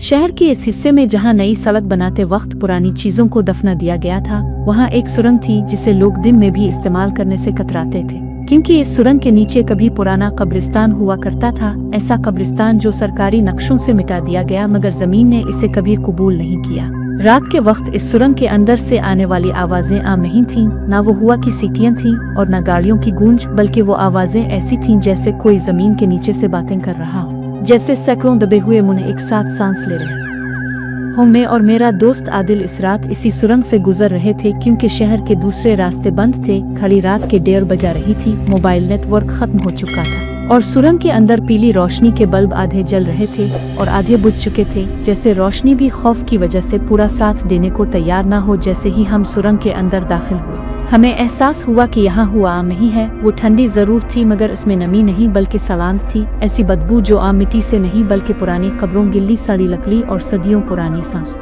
शहर के इस हिस्से में जहां नई सड़क बनाते वक्त पुरानी चीजों को दफना दिया गया था, वहां एक सुरंग थी जिसे लोग दिन में भी इस्तेमाल करने से कतराते थे, क्योंकि इस सुरंग के नीचे कभी पुराना कब्रिस्तान हुआ करता था। ऐसा कब्रिस्तान जो सरकारी नक्शों से मिटा दिया गया, मगर जमीन ने इसे कभी कबूल नहीं किया। रात के वक्त इस सुरंग के अंदर से आने वाली आवाजें आम नहीं थीं, ना वो हुआ की सीटियां थीं और न गाड़ियों की गूंज, बल्कि वो आवाजें ऐसी थीं जैसे कोई जमीन के नीचे से बातें कर रहा हो, जैसे सैकड़ों दबे हुए मुंह एक साथ सांस ले रहे हों। मैं और मेरा दोस्त आदिल इस रात इसी सुरंग से गुजर रहे थे, क्योंकि शहर के दूसरे रास्ते बंद थे। खड़ी रात के 1:30 बजा रही थी, मोबाइल नेटवर्क खत्म हो चुका था और सुरंग के अंदर पीली रोशनी के बल्ब आधे जल रहे थे और आधे बुझ चुके थे, जैसे रोशनी भी खौफ की वजह से पूरा साथ देने को तैयार ना हो। जैसे ही हम सुरंग के अंदर दाखिल हुए, हमें एहसास हुआ कि यहाँ हुआ आम नहीं है। वो ठंडी जरूर थी, मगर इसमें नमी नहीं बल्कि सलांत थी, ऐसी बदबू जो आम मिट्टी से नहीं बल्कि पुरानी कब्रों, गिल्ली सड़ी लकड़ी और सदियों पुरानी सांस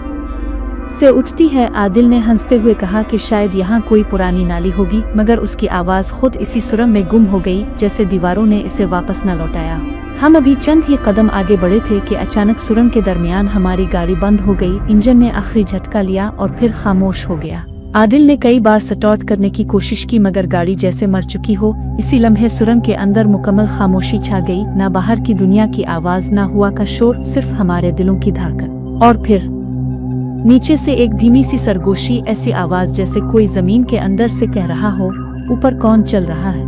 से उठती है। आदिल ने हंसते हुए कहा कि शायद यहाँ कोई पुरानी नाली होगी, मगर उसकी आवाज़ खुद इसी सुरंग में गुम हो गई, जैसे दीवारों ने इसे वापस न लौटाया। हम अभी चंद ही कदम आगे बढ़े थे कि अचानक सुरंग के दरमियान हमारी गाड़ी बंद हो गई। इंजन ने आखिरी झटका लिया और फिर खामोश हो गया। आदिल ने कई बार स्टार्ट करने की कोशिश की, मगर गाड़ी जैसे मर चुकी हो। इसी लम्हे सुरंग के अंदर मुकम्मल खामोशी छा गई, ना बाहर की दुनिया की आवाज, ना हुआ का शोर, सिर्फ हमारे दिलों की धड़कन। और फिर नीचे से एक धीमी सी सरगोशी, ऐसी आवाज जैसे कोई जमीन के अंदर से कह रहा हो, ऊपर कौन चल रहा है।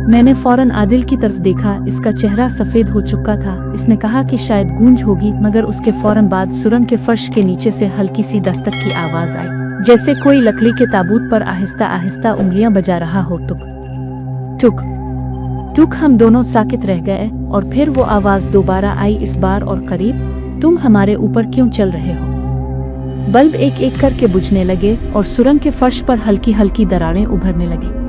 मैंने फौरन आदिल की तरफ देखा, इसका चेहरा सफेद हो चुका था। इसने कहा कि शायद गूंज होगी, मगर उसके फौरन बाद सुरंग के फर्श के नीचे से हल्की सी दस्तक की आवाज आई, जैसे कोई लकड़ी के ताबूत पर आहिस्ता आहिस्ता उंगलियां बजा रहा हो। टुक टुक टुक। हम दोनों साकित रह गए और फिर वो आवाज दोबारा आई, इस बार और करीब। तुम हमारे ऊपर क्यों चल रहे हो। बल्ब एक एक करके बुझने लगे और सुरंग के फर्श पर हल्की हल्की दरारें उभरने लगी,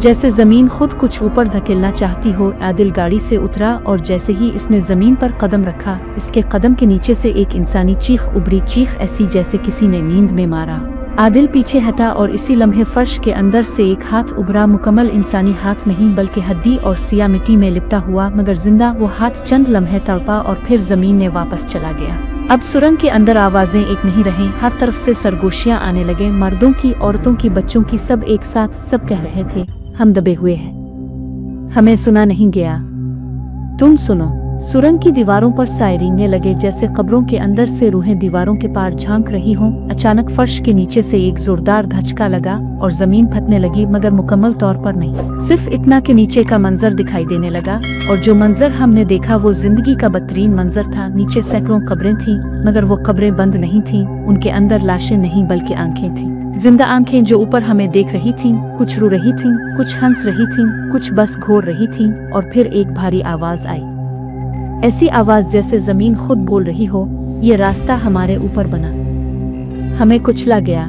जैसे जमीन खुद कुछ ऊपर धकेलना चाहती हो। आदिल गाड़ी से उतरा और जैसे ही इसने जमीन पर कदम रखा, इसके कदम के नीचे से एक इंसानी चीख उभरी, चीख ऐसी जैसे किसी ने नींद में मारा। आदिल पीछे हटा और इसी लम्हे फर्श के अंदर से एक हाथ उभरा, मुकम्मल इंसानी हाथ नहीं बल्कि हड्डी और सिया मिट्टी में लिपटा हुआ, मगर जिंदा। वो हाथ चंद लम्हे तड़पा और फिर जमीन में वापस चला गया। अब सुरंग के अंदर आवाजें एक नहीं रहीं, हर तरफ से सरगोशियां आने लगे, मर्दों की, औरतों की, बच्चों की, सब एक साथ। सब कह रहे थे, हम दबे हुए हैं, हमें सुना नहीं गया, तुम सुनो। सुरंग की दीवारों पर साए रेंगने लगे, जैसे कब्रों के अंदर से रूहें दीवारों के पार झांक रही हों। अचानक फर्श के नीचे से एक जोरदार धचका लगा और जमीन फटने लगी, मगर मुकम्मल तौर पर नहीं, सिर्फ इतना कि नीचे का मंजर दिखाई देने लगा। और जो मंजर हमने देखा वो जिंदगी का बदतरीन मंजर था। नीचे सैकड़ों कब्रें थीं, मगर वो कब्रें बंद नहीं थीं, उनके अंदर लाशें नहीं बल्कि आंखें थीं, जिंदा आंखें जो ऊपर हमें देख रही थीं। कुछ रो रही थीं, कुछ हंस रही थीं, कुछ बस घोर रही थीं। और फिर एक भारी आवाज आई, ऐसी आवाज जैसे जमीन खुद बोल रही हो, ये रास्ता हमारे ऊपर बना, हमें कुचला गया,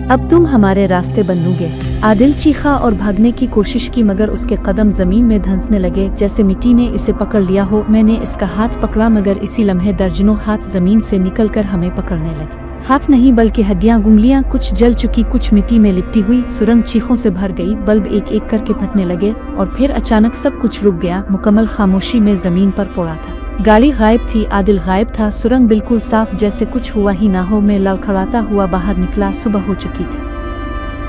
अब तुम हमारे रास्ते बनोगे। आदिल चीखा और भागने की कोशिश की, मगर उसके कदम जमीन में धंसने लगे, जैसे मिट्टी ने इसे पकड़ लिया हो। मैंने इसका हाथ पकड़ा, मगर इसी लम्हे दर्जनों हाथ जमीन से निकलकर हमें पकड़ने लगे। हाथ नहीं बल्कि हड्डियां, उंगलियां, कुछ जल चुकी, कुछ मिट्टी में लिपटी हुई। सुरंग चीखों से भर गई, बल्ब एक एक करके फटने लगे और फिर अचानक सब कुछ रुक गया। मुकम्मल खामोशी में जमीन पर पड़ा था। गाड़ी गायब थी, आदिल गायब था, सुरंग बिल्कुल साफ, जैसे कुछ हुआ ही ना हो। मैं लड़खड़ाता हुआ बाहर निकला। सुबह हो चुकी थी।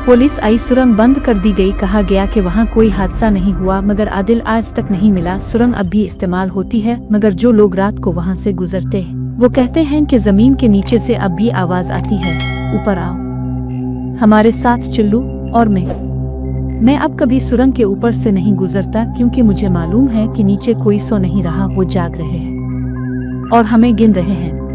पुलिस आई, सुरंग बंद कर दी गई। कहा गया कि वहाँ कोई हादसा नहीं हुआ, मगर आदिल आज तक नहीं मिला। सुरंग अब भी इस्तेमाल होती है, मगर जो लोग रात को वहाँ से गुजरते हैं वो कहते हैं कि जमीन के नीचे से अब भी आवाज आती है, ऊपर आओ, हमारे साथ चलो। और मैं अब कभी सुरंग के ऊपर से नहीं गुजरता, क्योंकि मुझे मालूम है कि नीचे कोई सो नहीं रहा, वो जाग रहे हैं और हमें गिन रहे हैं।